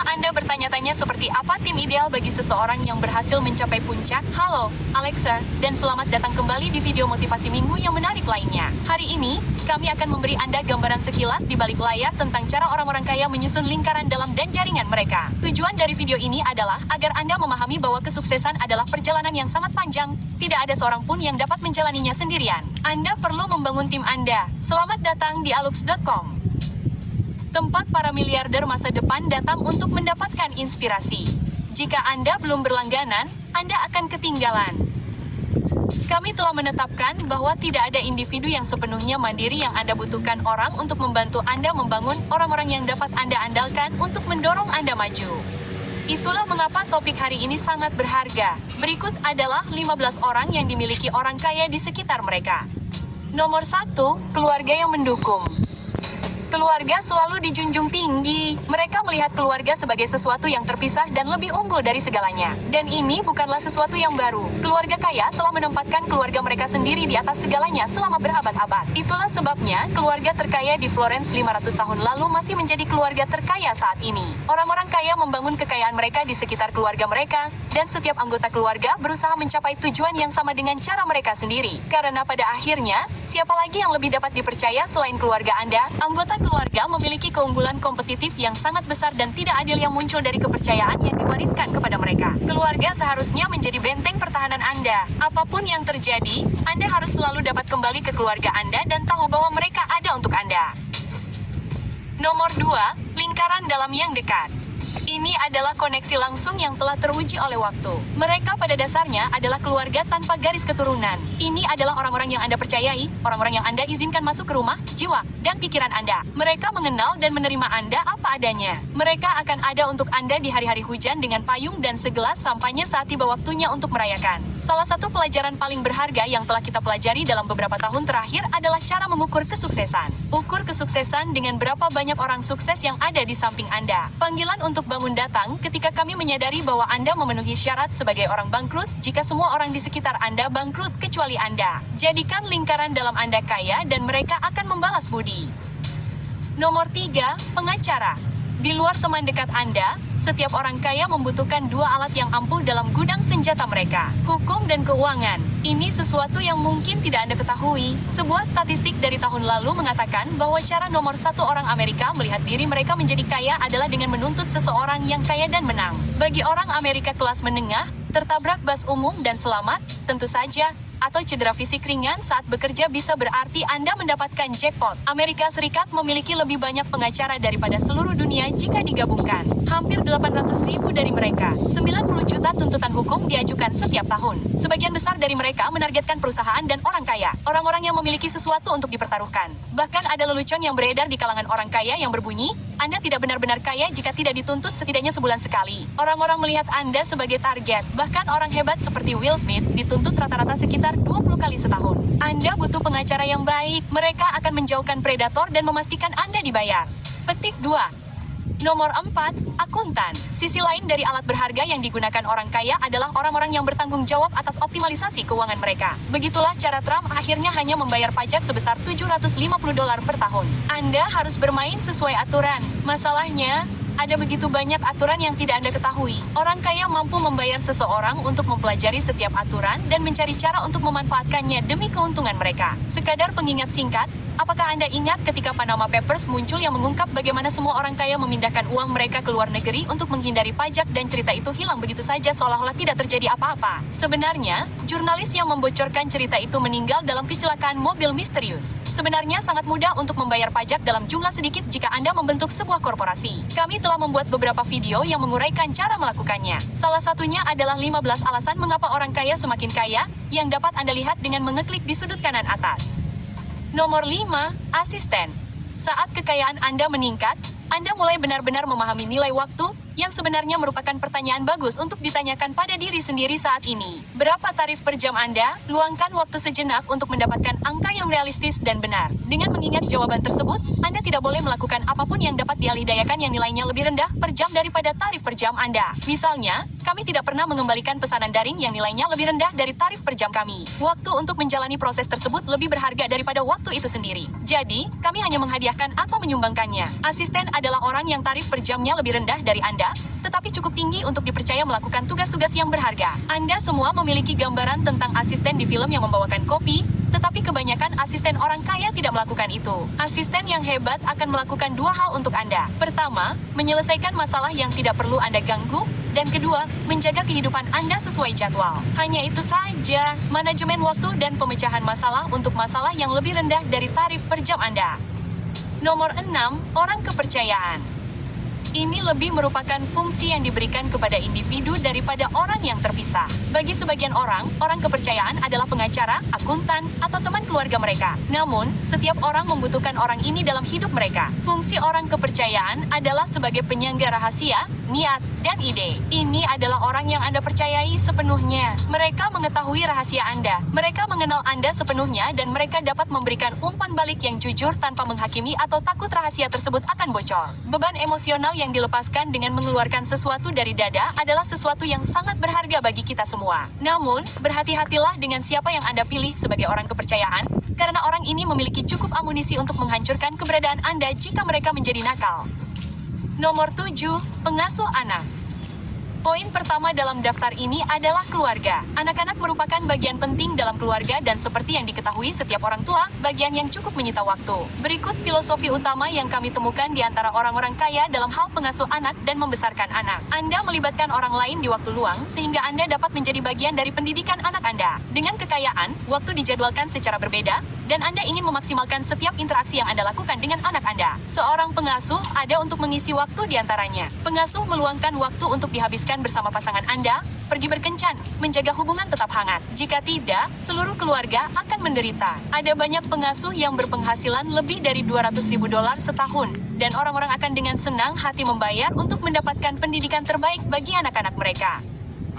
Anda bertanya-tanya seperti apa tim ideal bagi seseorang yang berhasil mencapai puncak? Halo, Alexa, dan selamat datang kembali di video motivasi minggu yang menarik lainnya. Hari ini, kami akan memberi Anda gambaran sekilas di balik layar tentang cara orang-orang kaya menyusun lingkaran dalam dan jaringan mereka. Tujuan dari video ini adalah agar Anda memahami bahwa kesuksesan adalah perjalanan yang sangat panjang, tidak ada seorang pun yang dapat menjalaninya sendirian. Anda perlu membangun tim Anda. Selamat datang di alux.com. Tempat para miliarder masa depan datang untuk mendapatkan inspirasi. Jika Anda belum berlangganan, Anda akan ketinggalan. Kami telah menetapkan bahwa tidak ada individu yang sepenuhnya mandiri yang Anda butuhkan orang untuk membantu Anda membangun orang-orang yang dapat Anda andalkan untuk mendorong Anda maju. Itulah mengapa topik hari ini sangat berharga. Berikut adalah 15 orang yang dimiliki orang kaya di sekitar mereka. Nomor 1, keluarga yang mendukung. Keluarga selalu dijunjung tinggi. Mereka melihat keluarga sebagai sesuatu yang terpisah dan lebih unggul dari segalanya. Dan ini bukanlah sesuatu yang baru. Keluarga kaya telah menempatkan keluarga mereka sendiri di atas segalanya selama berabad-abad. Itulah sebabnya keluarga terkaya di Florence 500 tahun lalu masih menjadi keluarga terkaya saat ini. Orang-orang kaya membangun kekayaan mereka di sekitar keluarga mereka, dan setiap anggota keluarga berusaha mencapai tujuan yang sama dengan cara mereka sendiri. Karena pada akhirnya, siapa lagi yang lebih dapat dipercaya selain keluarga Anda? Anggota keluarga memiliki keunggulan kompetitif yang sangat besar dan tidak adil yang muncul dari kepercayaan yang diwariskan kepada mereka. Keluarga seharusnya menjadi benteng pertahanan Anda. Apapun yang terjadi, Anda harus selalu dapat kembali ke keluarga Anda dan tahu bahwa mereka ada untuk Anda. Nomor 2, lingkaran dalam yang dekat. Ini adalah koneksi langsung yang telah teruji oleh waktu. Mereka pada dasarnya adalah keluarga tanpa garis keturunan. Ini adalah orang-orang yang Anda percayai, orang-orang yang Anda izinkan masuk ke rumah, jiwa, dan pikiran Anda. Mereka mengenal dan menerima Anda apa adanya. Mereka akan ada untuk Anda di hari-hari hujan dengan payung dan segelas sampahnya saat tiba waktunya untuk merayakan. Salah satu pelajaran paling berharga yang telah kita pelajari dalam beberapa tahun terakhir adalah cara mengukur kesuksesan. Ukur kesuksesan dengan berapa banyak orang sukses yang ada di samping Anda. Panggilan untuk bangun datang ketika kami menyadari bahwa Anda memenuhi syarat sebagai orang bangkrut jika semua orang di sekitar Anda bangkrut kecuali Anda. Jadikan lingkaran dalam Anda kaya dan mereka akan membalas budi. Nomor 3, pengacara. Di luar teman dekat Anda, setiap orang kaya membutuhkan dua alat yang ampuh dalam gudang senjata mereka. Hukum dan keuangan. Ini sesuatu yang mungkin tidak Anda ketahui. Sebuah statistik dari tahun lalu mengatakan bahwa cara nomor 1 orang Amerika melihat diri mereka menjadi kaya adalah dengan menuntut seseorang yang kaya dan menang. Bagi orang Amerika kelas menengah, tertabrak bus umum dan selamat, tentu saja, atau cedera fisik ringan saat bekerja bisa berarti Anda mendapatkan jackpot. Amerika Serikat memiliki lebih banyak pengacara daripada seluruh dunia jika digabungkan. Hampir 800.000 dari mereka, 90 juta tuntutan hukum diajukan setiap tahun. Sebagian besar dari mereka menargetkan perusahaan dan orang kaya, orang-orang yang memiliki sesuatu untuk dipertaruhkan. Bahkan ada lelucon yang beredar di kalangan orang kaya yang berbunyi, Anda tidak benar-benar kaya jika tidak dituntut setidaknya sebulan sekali. Orang-orang melihat Anda sebagai target. Bahkan orang hebat seperti Will Smith dituntut rata-rata sekitar 20 kali setahun. Anda butuh pengacara yang baik. Mereka akan menjauhkan predator dan memastikan Anda dibayar. Petik 2. Nomor 4, akuntan. Sisi lain dari alat berharga yang digunakan orang kaya adalah orang-orang yang bertanggung jawab atas optimalisasi keuangan mereka. Begitulah cara Trump akhirnya hanya membayar pajak sebesar $750 per tahun. Anda harus bermain sesuai aturan. Masalahnya, ada begitu banyak aturan yang tidak Anda ketahui. Orang kaya mampu membayar seseorang untuk mempelajari setiap aturan dan mencari cara untuk memanfaatkannya demi keuntungan mereka. Sekadar pengingat singkat, apakah Anda ingat ketika Panama Papers muncul yang mengungkap bagaimana semua orang kaya memindahkan uang mereka ke luar negeri untuk menghindari pajak dan cerita itu hilang begitu saja seolah-olah tidak terjadi apa-apa? Sebenarnya, jurnalis yang membocorkan cerita itu meninggal dalam kecelakaan mobil misterius. Sebenarnya sangat mudah untuk membayar pajak dalam jumlah sedikit jika Anda membentuk sebuah korporasi. Kami telah membuat beberapa video yang menguraikan cara melakukannya. Salah satunya adalah 15 alasan mengapa orang kaya semakin kaya, yang dapat Anda lihat dengan mengeklik di sudut kanan atas. Nomor 5, asisten. Saat kekayaan Anda meningkat, Anda mulai benar-benar memahami nilai waktu, yang sebenarnya merupakan pertanyaan bagus untuk ditanyakan pada diri sendiri saat ini. Berapa tarif per jam Anda? Luangkan waktu sejenak untuk mendapatkan angka yang realistis dan benar. Dengan mengingat jawaban tersebut, Anda tidak boleh melakukan apapun yang dapat dialihdayakan yang nilainya lebih rendah per jam daripada tarif per jam Anda. Misalnya, kami tidak pernah mengembalikan pesanan daring yang nilainya lebih rendah dari tarif per jam kami. Waktu untuk menjalani proses tersebut lebih berharga daripada waktu itu sendiri. Jadi, kami hanya menghadiahkan atau menyumbangkannya. Asisten adalah orang yang tarif per jamnya lebih rendah dari Anda, tetapi cukup tinggi untuk dipercaya melakukan tugas-tugas yang berharga. Anda semua memiliki gambaran tentang asisten di film yang membawakan kopi, tetapi kebanyakan asisten orang kaya tidak melakukan itu. Asisten yang hebat akan melakukan dua hal untuk Anda. Pertama, menyelesaikan masalah yang tidak perlu Anda ganggu, dan kedua, menjaga kehidupan Anda sesuai jadwal. Hanya itu saja, manajemen waktu dan pemecahan masalah untuk masalah yang lebih rendah dari tarif per jam Anda. Nomor 6, orang kepercayaan. Ini lebih merupakan fungsi yang diberikan kepada individu daripada orang yang terpisah. Bagi sebagian orang kepercayaan adalah pengacara, akuntan, atau teman keluarga mereka. Namun, setiap orang membutuhkan orang ini dalam hidup mereka. Fungsi orang kepercayaan adalah sebagai penyangga rahasia, niat, dan ide. Ini adalah orang yang Anda percayai sepenuhnya. Mereka mengetahui rahasia Anda. Mereka mengenal Anda sepenuhnya dan mereka dapat memberikan umpan balik yang jujur tanpa menghakimi atau takut rahasia tersebut akan bocor. Beban emosional yang dilepaskan dengan mengeluarkan sesuatu dari dada adalah sesuatu yang sangat berharga bagi kita semua. Namun, berhati-hatilah dengan siapa yang Anda pilih sebagai orang kepercayaan, karena orang ini memiliki cukup amunisi untuk menghancurkan keberadaan Anda jika mereka menjadi nakal. Nomor 7, pengasuh anak. Poin pertama dalam daftar ini adalah keluarga. Anak-anak merupakan bagian penting dalam keluarga dan seperti yang diketahui setiap orang tua, bagian yang cukup menyita waktu. Berikut filosofi utama yang kami temukan di antara orang-orang kaya dalam hal pengasuh anak dan membesarkan anak. Anda melibatkan orang lain di waktu luang sehingga Anda dapat menjadi bagian dari pendidikan anak Anda. Dengan kekayaan, waktu dijadwalkan secara berbeda, dan Anda ingin memaksimalkan setiap interaksi yang Anda lakukan dengan anak Anda. Seorang pengasuh ada untuk mengisi waktu di antaranya. Pengasuh meluangkan waktu untuk dihabiskan bersama pasangan Anda, pergi berkencan, menjaga hubungan tetap hangat. Jika tidak, seluruh keluarga akan menderita. Ada banyak pengasuh yang berpenghasilan lebih dari $200.000 setahun, dan orang-orang akan dengan senang hati membayar untuk mendapatkan pendidikan terbaik bagi anak-anak mereka.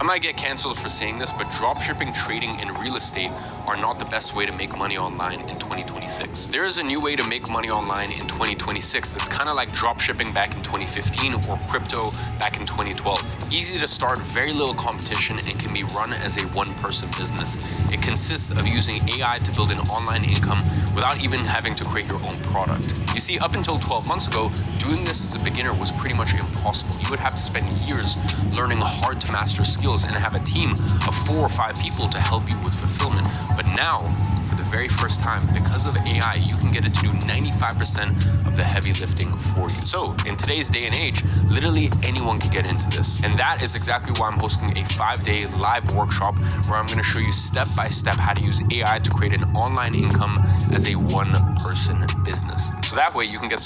I might get canceled for saying this, but dropshipping, trading, and real estate are not the best way to make money online in 2026. There is a new way to make money online in 2026 that's kind of like dropshipping back in 2015 or crypto back in 2012. Easy to start, very little competition, and can be run as a one-person business. It consists of using AI to build an online income without even having to create your own product. You see, up until 12 months ago, doing this as a beginner was pretty much impossible. You would have to spend years learning hard to master skills and have a team of 4 or 5 people to help you with fulfillment. But now, for the very first time, because of AI, you can get it to do 95% of the heavy lifting for you. So, in today's day and age, literally anyone can get into this. And that is exactly why I'm hosting a 5-day live workshop where I'm going to show you step by step how to use AI to create an online income as a one-person business. So that way you can get...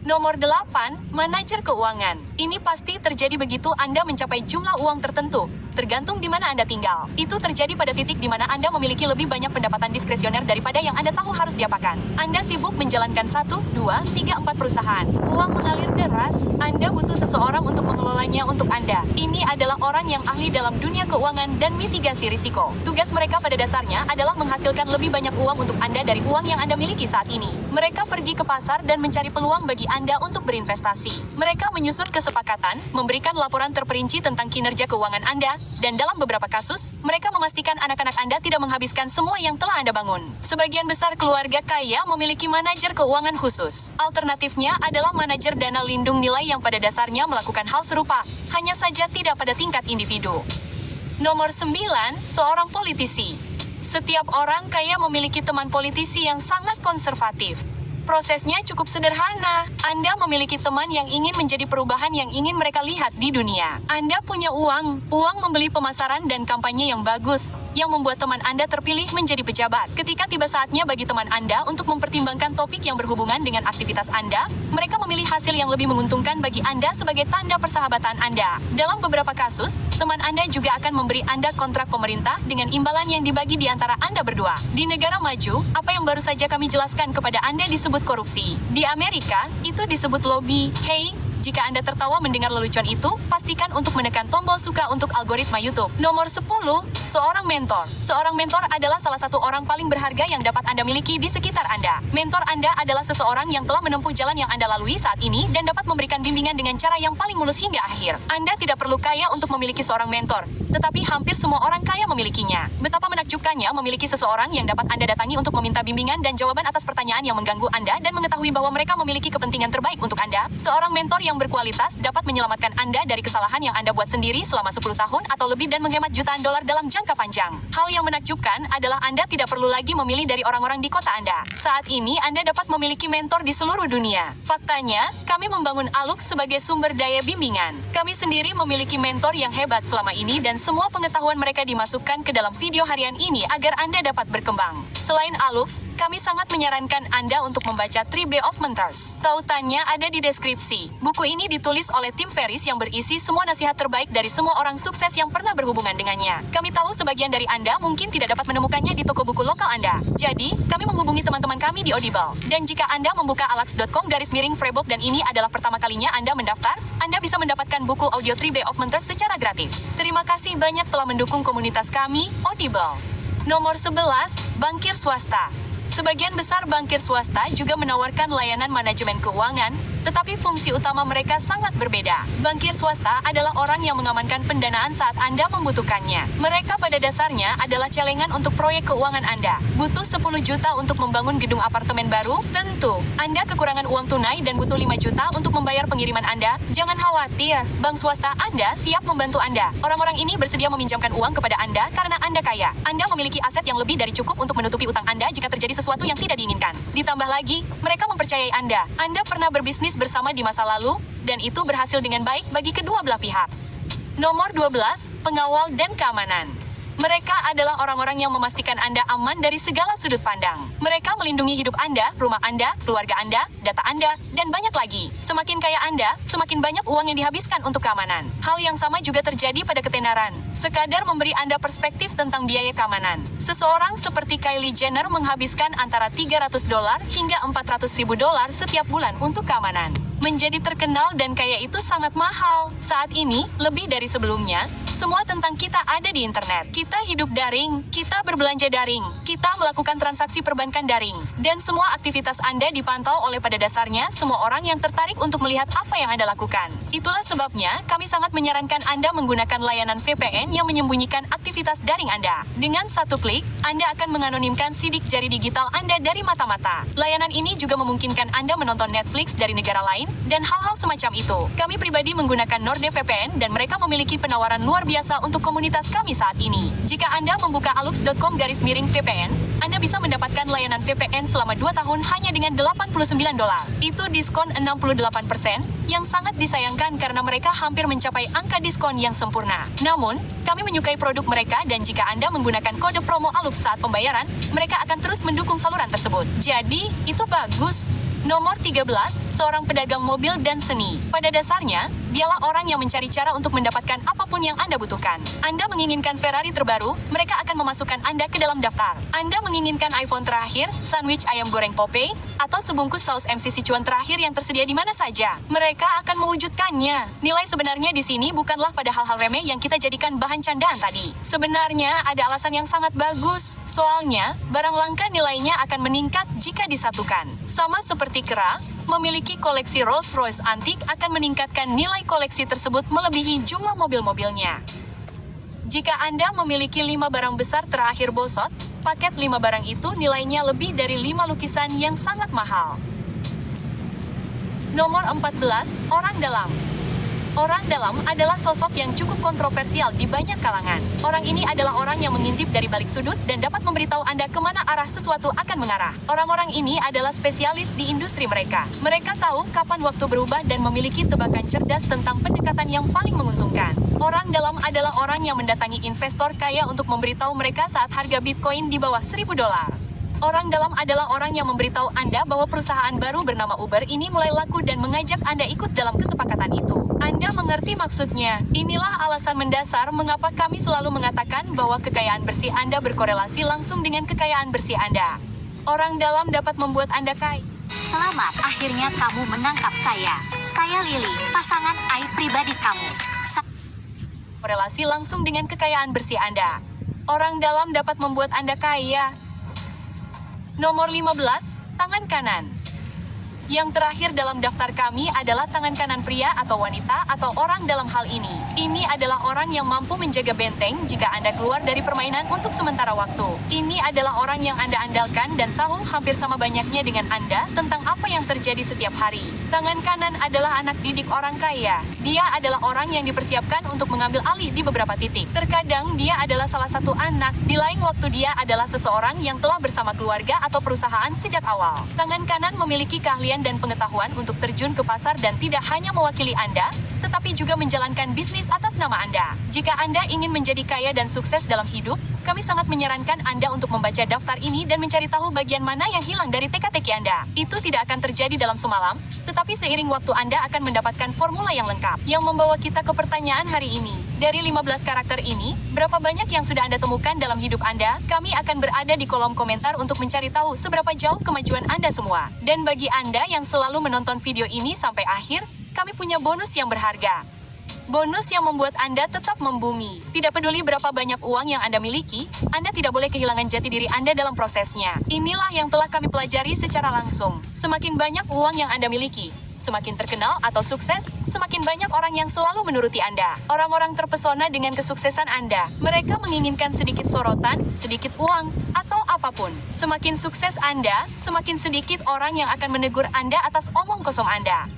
Nomor 8, manajer keuangan. Ini pasti terjadi begitu Anda mencapai jumlah uang tertentu, tergantung di mana Anda tinggal. Itu terjadi pada titik di mana Anda memiliki lebih banyak pendapatan diskresioner daripada yang Anda tahu harus diapakan. Anda sibuk menjalankan 1, 2, 3, 4 perusahaan. Uang mengalir deras, Anda butuh seseorang untuk mengelolanya untuk Anda. Ini adalah orang yang ahli dalam dunia keuangan dan mitigasi risiko. Tugas mereka pada dasarnya adalah menghasilkan lebih banyak uang untuk Anda dari uang yang Anda miliki saat ini. Mereka pergi ke pasar dan mencari peluang bagi Anda untuk berinvestasi. Mereka menyusun kesepakatan, memberikan laporan terperinci tentang kinerja keuangan Anda, dan dalam beberapa kasus, mereka memastikan anak-anak Anda tidak menghabiskan semua yang telah Anda bangun. Sebagian besar keluarga kaya memiliki manajer keuangan khusus. Alternatifnya adalah manajer dana lindung nilai yang pada dasarnya melakukan hal serupa, hanya saja tidak pada tingkat individu. Nomor 9, seorang politisi. Setiap orang kaya memiliki teman politisi yang sangat konservatif. Prosesnya cukup sederhana. Anda memiliki teman yang ingin menjadi perubahan yang ingin mereka lihat di dunia. Anda punya uang membeli pemasaran dan kampanye yang bagus, yang membuat teman Anda terpilih menjadi pejabat. Ketika tiba saatnya bagi teman Anda untuk mempertimbangkan topik yang berhubungan dengan aktivitas Anda, mereka memilih hasil yang lebih menguntungkan bagi Anda sebagai tanda persahabatan Anda. Dalam beberapa kasus, teman Anda juga akan memberi Anda kontrak pemerintah dengan imbalan yang dibagi di antara Anda berdua. Di negara maju, apa yang baru saja kami jelaskan kepada Anda disebut korupsi. Di Amerika, itu disebut lobby. Hey, jika Anda tertawa mendengar lelucon itu, pastikan untuk menekan tombol suka untuk algoritma YouTube. Nomor 10, seorang mentor. Seorang mentor adalah salah satu orang paling berharga yang dapat Anda miliki di sekitar Anda. Mentor Anda adalah seseorang yang telah menempuh jalan yang Anda lalui saat ini dan dapat memberikan bimbingan dengan cara yang paling mulus hingga akhir. Anda tidak perlu kaya untuk memiliki seorang mentor, tetapi hampir semua orang kaya memilikinya. Betapa menakjubkannya memiliki seseorang yang dapat Anda datangi untuk meminta bimbingan dan jawaban atas pertanyaan yang mengganggu Anda dan mengetahui bahwa mereka memiliki kepentingan terbaik untuk Anda. Seorang mentor yang berkualitas dapat menyelamatkan Anda dari kesalahan yang Anda buat sendiri selama 10 tahun atau lebih dan menghemat jutaan dolar dalam jangka panjang. Hal yang menakjubkan adalah Anda tidak perlu lagi memilih dari orang-orang di kota Anda. Saat ini Anda dapat memiliki mentor di seluruh dunia. Faktanya, kami membangun Alux sebagai sumber daya bimbingan. Kami sendiri memiliki mentor yang hebat selama ini dan semua pengetahuan mereka dimasukkan ke dalam video harian ini agar Anda dapat berkembang. Selain Alux, kami sangat menyarankan Anda untuk membaca 3B of Mentors. Tautannya ada di deskripsi. Buku ini ditulis oleh Tim Ferriss yang berisi semua nasihat terbaik dari semua orang sukses yang pernah berhubungan dengannya. Kami tahu sebagian dari Anda mungkin tidak dapat menemukannya di toko buku lokal Anda. Jadi, kami menghubungi teman-teman kami di Audible. Dan jika Anda membuka alux.com/freebook dan ini adalah pertama kalinya Anda mendaftar, Anda bisa mendapatkan buku audio 3B of Mentors secara gratis. Terima kasih banyak telah mendukung komunitas kami, Audible. Nomor 11, bankir swasta. Sebagian besar bankir swasta juga menawarkan layanan manajemen keuangan, tetapi fungsi utama mereka sangat berbeda. Bankir swasta adalah orang yang mengamankan pendanaan saat Anda membutuhkannya. Mereka pada dasarnya adalah celengan untuk proyek keuangan Anda. Butuh 10 juta untuk membangun gedung apartemen baru? Tentu. Anda kekurangan uang tunai dan butuh 5 juta untuk membayar pengiriman Anda? Jangan khawatir, bank swasta Anda siap membantu Anda. Orang-orang ini bersedia meminjamkan uang kepada Anda karena Anda kaya. Anda memiliki aset yang lebih dari cukup untuk menutupi utang Anda jika terjadi sesuatu yang tidak diinginkan. Ditambah lagi, mereka mempercayai Anda. Anda pernah berbisnis bersama di masa lalu, dan itu berhasil dengan baik bagi kedua belah pihak. Nomor 12, pengawal dan keamanan. Mereka adalah orang-orang yang memastikan Anda aman dari segala sudut pandang. Mereka melindungi hidup Anda, rumah Anda, keluarga Anda, data Anda, dan banyak lagi. Semakin kaya Anda, semakin banyak uang yang dihabiskan untuk keamanan. Hal yang sama juga terjadi pada ketenaran. Sekadar memberi Anda perspektif tentang biaya keamanan. Seseorang seperti Kylie Jenner menghabiskan antara $300 hingga $400.000 setiap bulan untuk keamanan. Menjadi terkenal dan kaya itu sangat mahal. Saat ini, lebih dari sebelumnya, semua tentang kita ada di internet. Kita hidup daring, kita berbelanja daring, kita melakukan transaksi perbankan daring, dan semua aktivitas Anda dipantau oleh pada dasarnya semua orang yang tertarik untuk melihat apa yang Anda lakukan. Itulah sebabnya, kami sangat menyarankan Anda menggunakan layanan VPN yang menyembunyikan aktivitas daring Anda. Dengan satu klik, Anda akan menganonimkan sidik jari digital Anda dari mata-mata. Layanan ini juga memungkinkan Anda menonton Netflix dari negara lain, dan hal-hal semacam itu. Kami pribadi menggunakan NordVPN dan mereka memiliki penawaran luar biasa untuk komunitas kami saat ini. Jika Anda membuka alux.com/VPN, Anda bisa mendapatkan layanan VPN selama 2 tahun hanya dengan $89. Itu diskon 68%, yang sangat disayangkan karena mereka hampir mencapai angka diskon yang sempurna. Namun, kami menyukai produk mereka dan jika Anda menggunakan kode promo Alux saat pembayaran, mereka akan terus mendukung saluran tersebut. Jadi, itu bagus. Nomor 13, seorang pedagang mobil dan seni. Pada dasarnya, dialah orang yang mencari cara untuk mendapatkan apapun yang Anda butuhkan. Anda menginginkan Ferrari terbaru, mereka akan memasukkan Anda ke dalam daftar. Anda menginginkan iPhone terakhir, sandwich ayam goreng Popeye, atau sebungkus saus MC Sichuan terakhir yang tersedia di mana saja. Mereka akan mewujudkannya. Nilai sebenarnya di sini bukanlah pada hal-hal remeh yang kita jadikan bahan candaan tadi. Sebenarnya ada alasan yang sangat bagus. Soalnya, barang langka nilainya akan meningkat jika disatukan. Sama seperti kera, memiliki koleksi Rolls-Royce antik akan meningkatkan nilai koleksi tersebut melebihi jumlah mobil-mobilnya. Jika Anda memiliki 5 barang besar terakhir bosot, paket 5 barang itu nilainya lebih dari 5 lukisan yang sangat mahal. Nomor 14, orang dalam. Orang dalam adalah sosok yang cukup kontroversial di banyak kalangan. Orang ini adalah orang yang mengintip dari balik sudut dan dapat memberitahu Anda kemana arah sesuatu akan mengarah. Orang-orang ini adalah spesialis di industri mereka. Mereka tahu kapan waktu berubah dan memiliki tebakan cerdas tentang pendekatan yang paling menguntungkan. Orang dalam adalah orang yang mendatangi investor kaya untuk memberitahu mereka saat harga Bitcoin di bawah $1.000. Orang dalam adalah orang yang memberitahu Anda bahwa perusahaan baru bernama Uber ini mulai laku dan mengajak Anda ikut dalam kesepakatan itu. Anda mengerti maksudnya. Inilah alasan mendasar mengapa kami selalu mengatakan bahwa kekayaan bersih Anda berkorelasi langsung dengan kekayaan bersih Anda. Orang dalam dapat membuat Anda kaya. Selamat, akhirnya kamu menangkap saya. Saya Lily, pasangan aib pribadi kamu. Korelasi langsung dengan kekayaan bersih Anda. Orang dalam dapat membuat Anda kaya. Nomor 15, tangan kanan. Yang terakhir dalam daftar kami adalah tangan kanan pria atau wanita atau orang dalam hal ini. Ini adalah orang yang mampu menjaga benteng jika Anda keluar dari permainan untuk sementara waktu. Ini adalah orang yang Anda andalkan dan tahu hampir sama banyaknya dengan Anda tentang apa yang terjadi setiap hari. Tangan kanan adalah anak didik orang kaya. Dia adalah orang yang dipersiapkan untuk mengambil alih di beberapa titik. Terkadang dia adalah salah satu anak, di lain waktu dia adalah seseorang yang telah bersama keluarga atau perusahaan sejak awal. Tangan kanan memiliki keahlian dan pengetahuan untuk terjun ke pasar dan tidak hanya mewakili Anda, tetapi juga menjalankan bisnis atas nama Anda. Jika Anda ingin menjadi kaya dan sukses dalam hidup, kami sangat menyarankan Anda untuk membaca daftar ini dan mencari tahu bagian mana yang hilang dari teka-teki Anda. Itu tidak akan terjadi dalam semalam, tetapi seiring waktu Anda akan mendapatkan formula yang lengkap. Yang membawa kita ke pertanyaan hari ini. Dari 15 karakter ini, berapa banyak yang sudah Anda temukan dalam hidup Anda? Kami akan berada di kolom komentar untuk mencari tahu seberapa jauh kemajuan Anda semua. Dan bagi Anda yang selalu menonton video ini sampai akhir, kami punya bonus yang berharga. Bonus yang membuat Anda tetap membumi. Tidak peduli berapa banyak uang yang Anda miliki, Anda tidak boleh kehilangan jati diri Anda dalam prosesnya. Inilah yang telah kami pelajari secara langsung. Semakin banyak uang yang Anda miliki, semakin terkenal atau sukses, semakin banyak orang yang selalu menuruti Anda. Orang-orang terpesona dengan kesuksesan Anda. Mereka menginginkan sedikit sorotan, sedikit uang, atau apapun. Semakin sukses Anda, semakin sedikit orang yang akan menegur Anda atas omong kosong Anda.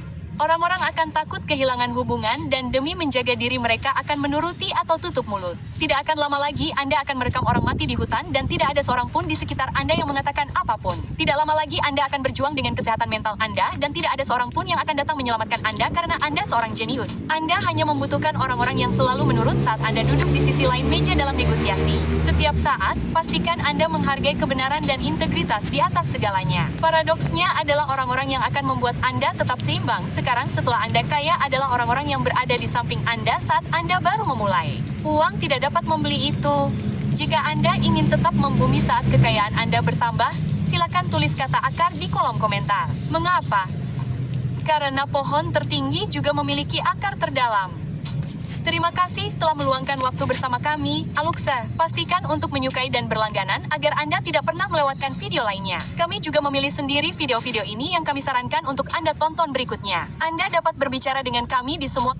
Orang-orang akan takut kehilangan hubungan dan demi menjaga diri mereka akan menuruti atau tutup mulut. Tidak akan lama lagi Anda akan merekam orang mati di hutan dan tidak ada seorang pun di sekitar Anda yang mengatakan apapun. Tidak lama lagi Anda akan berjuang dengan kesehatan mental Anda dan tidak ada seorang pun yang akan datang menyelamatkan Anda karena Anda seorang jenius. Anda hanya membutuhkan orang-orang yang selalu menurut saat Anda duduk di sisi lain meja dalam negosiasi. Setiap saat, pastikan Anda menghargai kebenaran dan integritas di atas segalanya. Paradoksnya adalah orang-orang yang akan membuat Anda tetap seimbang sekarang setelah Anda kaya adalah orang-orang yang berada di samping Anda saat Anda baru memulai. Uang tidak dapat membeli itu. Jika Anda ingin tetap membumi saat kekayaan Anda bertambah, silakan tulis kata akar di kolom komentar. Mengapa? Karena pohon tertinggi juga memiliki akar terdalam. Terima kasih telah meluangkan waktu bersama kami, Aluxer. Pastikan untuk menyukai dan berlangganan agar Anda tidak pernah melewatkan video lainnya. Kami juga memilih sendiri video-video ini yang kami sarankan untuk Anda tonton berikutnya. Anda dapat berbicara dengan kami di semua